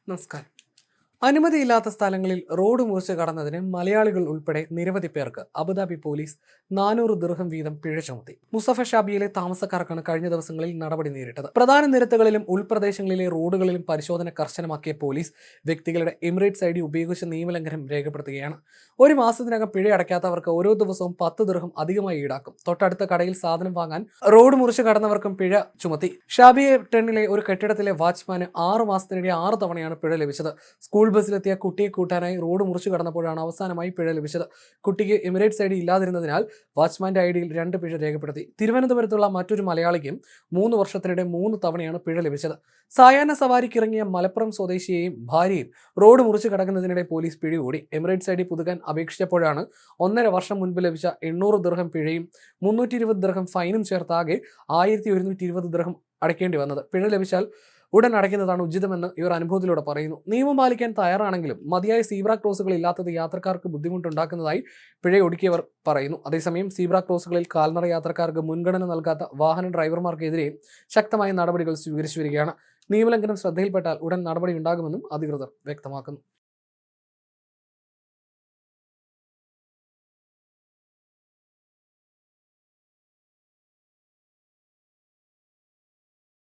നമസ്കാരം. അനുമതിയില്ലാത്ത സ്ഥലങ്ങളിൽ റോഡ് മുറിച്ച് കടന്നതിന് മലയാളികൾ ഉൾപ്പെടെ നിരവധി പേർക്ക് അബുദാബി പോലീസ് 400 ദിർഹം വീതം പിഴ ചുമത്തി. മുസഫ ഷാബിയിലെ താമസക്കാർക്കാണ് കഴിഞ്ഞ ദിവസങ്ങളിൽ നടപടി നേരിട്ടത്. പ്രധാന നിരത്തുകളിലും ഉൾപ്രദേശങ്ങളിലെ റോഡുകളിലും പരിശോധന കർശനമാക്കിയ പോലീസ് വ്യക്തികളുടെ എമിറേറ്റ്സ് ID ഉപയോഗിച്ച് നിയമലംഘനം രേഖപ്പെടുത്തുകയാണ്. ഒരു മാസത്തിനകം പിഴ അടയ്ക്കാത്തവർക്ക് ഓരോ ദിവസവും 10 ദിർഹം അധികമായി ഈടാക്കും. തൊട്ടടുത്ത കടയിൽ സാധനം വാങ്ങാൻ റോഡ് മുറിച്ച് കടന്നവർക്കും പിഴ ചുമത്തി. ഷാബിയെ 10 ഒരു കെട്ടിടത്തിലെ വാച്ച്മാന് 6 മാസത്തിനിടെ 6 തവണയാണ് പിഴ ലഭിച്ചത്. സ്കൂൾ ബസ്സിലെത്തിയ കുട്ടിയെ കൂട്ടാനായി റോഡ് മുറിച്ചു കടന്നപ്പോഴാണ് അവസാനമായി പിഴ ലഭിച്ചത്. കുട്ടിക്ക് എമിറേറ്റ്സ് ID ഇല്ലാതിരുന്നതിനാൽ വാച്ച്മാന്റെ IDയിൽ 2 പിഴ രേഖപ്പെടുത്തി. തിരുവനന്തപുരത്തുള്ള മറ്റൊരു മലയാളിക്കും 3 വർഷത്തിനിടെ 3 തവണയാണ് പിഴ ലഭിച്ചത്. സായാഹ്ന സവാരിക്കിറങ്ങിയ മലപ്പുറം സ്വദേശിയെയും ഭാര്യയും റോഡ് മുറിച്ചു കടക്കുന്നതിനിടെ പോലീസ് പിടികൂടി. എമിറേറ്റ്സ് ID പുതുക്കാൻ അപേക്ഷിച്ചപ്പോഴാണ് 1.5 വർഷം മുൻപ് ലഭിച്ച 800 ദിർഹം പിഴയും 320 ദിർഹം ഫൈനും ചേർത്താകെ 1120 ദിർഹം അടയ്ക്കേണ്ടി വന്നത്. പിഴ ലഭിച്ചാൽ ഉടൻ അടയ്ക്കുന്നതാണ് ഉചിതമെന്ന് ഇവർ അനുഭവത്തിലൂടെ പറയുന്നു. നിയമം പാലിക്കാൻ തയ്യാറാണെങ്കിലും മതിയായ സീബ്ര ക്രോസുകൾ ഇല്ലാത്തത് യാത്രക്കാർക്ക് ബുദ്ധിമുട്ടുണ്ടാക്കുന്നതായി പിഴ ഒടുക്കിയവർ പറയുന്നു. അതേസമയം സീബ്ര ക്രോസുകളിൽ കാൽനട യാത്രക്കാർക്ക് മുൻഗണന നൽകാത്ത വാഹന ഡ്രൈവർമാർക്കെതിരെ ശക്തമായ നടപടികൾ സ്വീകരിച്ചു വരികയാണ്. നിയമലംഘനം ശ്രദ്ധയിൽപ്പെട്ടാൽ ഉടൻ നടപടി ഉണ്ടാകുമെന്നും അധികൃതർ വ്യക്തമാക്കുന്നു.